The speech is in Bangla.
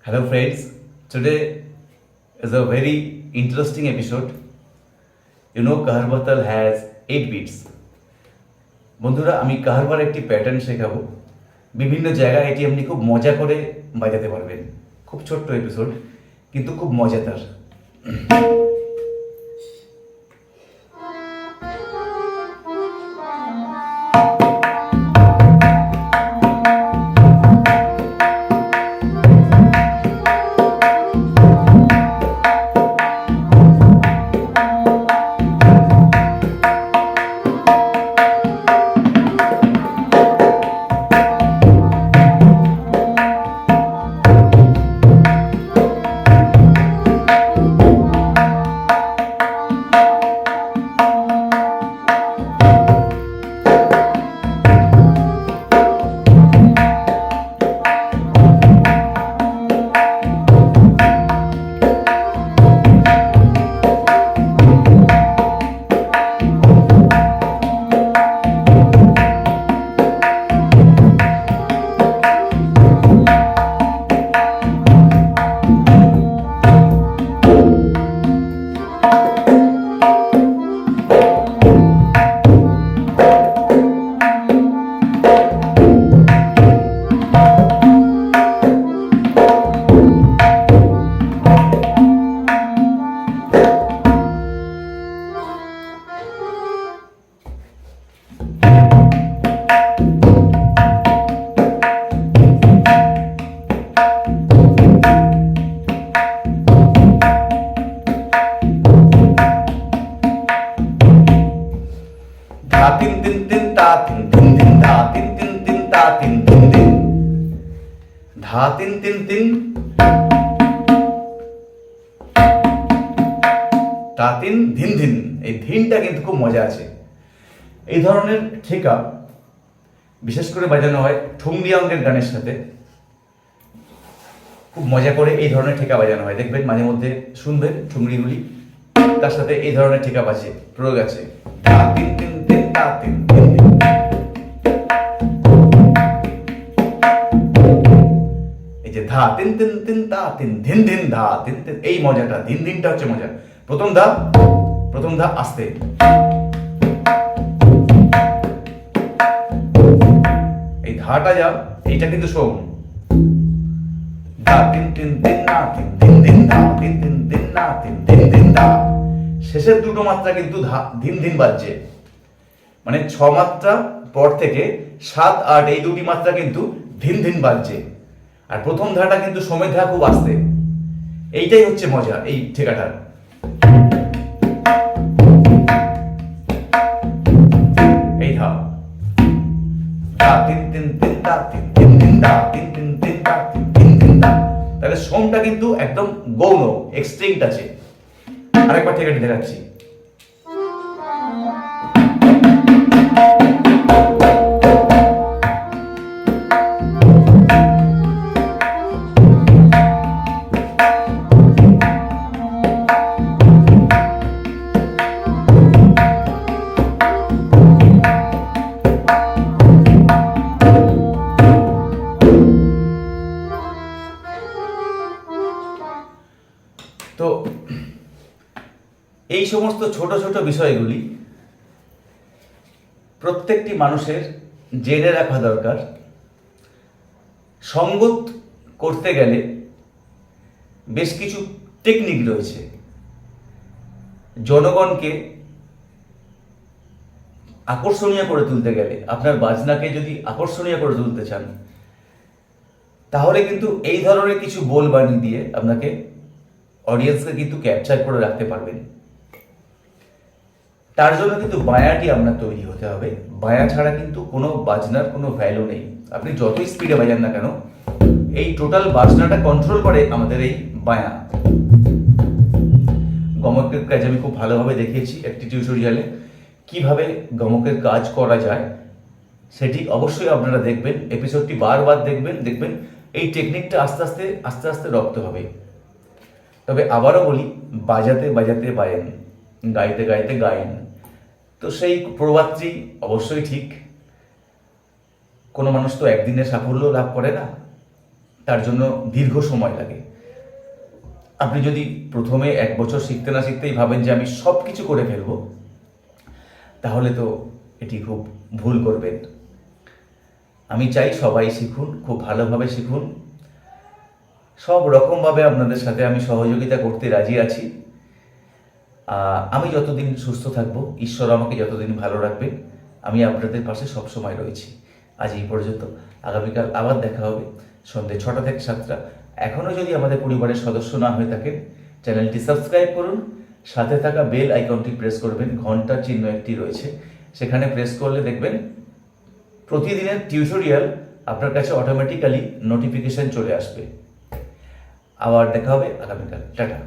Hello friends, today is a very interesting episode. You know Kaharwa has 8 beats. বন্ধুরা আমি কাহারবার একটি প্যাটার্ন শেখাবো। বিভিন্ন জায়গায় এটি আপনি খুব মজা করে বাজাতে পারবেন। খুব ছোট্ট এপিসোড কিন্তু খুব মজাদার। ধা তিন তিন তিন তা তিন ধিন ধিন। এই ধিনটা কিন্তু খুব মজা আছে। এই ধরনের ঠেকা বিশেষ করে বাজানো হয় ঠুংরি অঙ্কের গানের সাথে। খুব মজা করে এই ধরনের ঠেকা বাজানো হয়, দেখবেন মাঝে মধ্যে শুনবেন ঠুংরিগুলি, তার সাথে এই ধরনের ঠেকা বাজে প্রয়োগ আছে। ধা তিন তিন তিন তা তিন ধিন ধিন। ধা তিন তিন তিন তা তিন ধিন ধিন ধা তিন তিন, এই মজাটা ধিন ধিনটা হচ্ছে মজা। প্রথম ধা আস্তে, এই ধাটা যা এইটা কিন্তু শোন। ধা তিন তিন তিন না তিন ধিন ধিন ধা তিন তিন তিন না তিন ধিন ধিন ধা। শেষের দুটো মাত্রা কিন্তু ধিন ধিন বাজছে, মানে 6 মাত্রা পর থেকে 7, 8 এই দুটি মাত্রা কিন্তু ধিন ধিন বাজছে। আর প্রথম ধাটা কিন্তু সমেত ধা খুব আস্তে। এইটাই হচ্ছে মজা এই ঠেকাটার। এই ধা তিন তিন তিন তা তিন তিন তিন ধা তিন তিন তিন তা তিন তিন তিন ধা। তাহলে সোমটা কিন্তু একদম গৌণ এক্সট্রিংট আছে। আরেকবার ঠেকাটি দেখাচ্ছি। তো এই সমস্ত ছোট ছোট বিষয়গুলি প্রত্যেকটি মানুষের জেনে রাখা দরকার। সঙ্গত করতে গেলে বেশ কিছু টেকনিক রয়েছে। জনগণকে আকর্ষণীয় করে তুলতে গেলে, আপনার বাজনাকে যদি আকর্ষণীয় করে তুলতে চান, তাহলে কিন্তু এই ধরনের কিছু বোলবাণী দিয়ে আপনাকে অডিয়েন্সকে কিন্তু ক্যাপচার করে রাখতে পারবেন। তার জন্য কিন্তু বায়াটি আপনার তৈরি হতে হবে। বায়া ছাড়া কিন্তু কোনো বাজনার কোনো ভ্যালু নেই। আপনি যতই স্পিডে বাজান না কেন, এই টোটাল বাজনাটা কন্ট্রোল করে আমাদের এই বায়া। গমকের কাজ আমি খুব ভালোভাবে দেখিয়েছি একটি টিউটোরিয়ালে। কিভাবে গমকের কাজ করা যায় সেটি অবশ্যই আপনারা দেখবেন। এপিসোডটি বারবার দেখবেন এই টেকনিকটা আস্তে আস্তে রপ্ত হবে। তবে আবারও বলি, বাজাতে বাজাতে বায়েন, গাইতে গাইতে গায়েন। তো সেই প্রবাদটি অবশ্যই ঠিক। কোনো মানুষ তো একদিনে সাফল্য লাভ করে না। তার জন্য দীর্ঘ সময় লাগে। আপনি যদি প্রথমে 1 বছর শিখতে না শিখতেই ভাবেন যে আমি সব কিছু করে ফেলবো, তাহলে তো এটি খুব ভুল করবেন। আমি চাই সবাই শিখুন, খুব ভালোভাবে শিখুন। সব রকমভাবে আপনাদের সাথে আমি সহযোগিতা করতে রাজি আছি। আমি যতদিন সুস্থ থাকবো, ঈশ্বর আমাকে যতদিন ভালো রাখবেন, আমি আপনাদের পাশে সবসময় রয়েছি। আজ এই পর্যন্ত। আগামীকাল আবার দেখা হবে সন্ধ্যে 6টা থেকে 7টা। এখনও যদি আমাদের পরিবারের সদস্য না হয়ে থাকেন, চ্যানেলটি সাবস্ক্রাইব করুন, সাথে থাকা বেল আইকনটি প্রেস করবেন, ঘন্টার চিহ্ন একটি রয়েছে, সেখানে প্রেস করলে দেখবেন প্রতিদিনের টিউটোরিয়াল আপনার কাছে অটোমেটিক্যালি নোটিফিকেশন চলে আসবে। আবার দেখা হবে আগামীকাল। টাটা।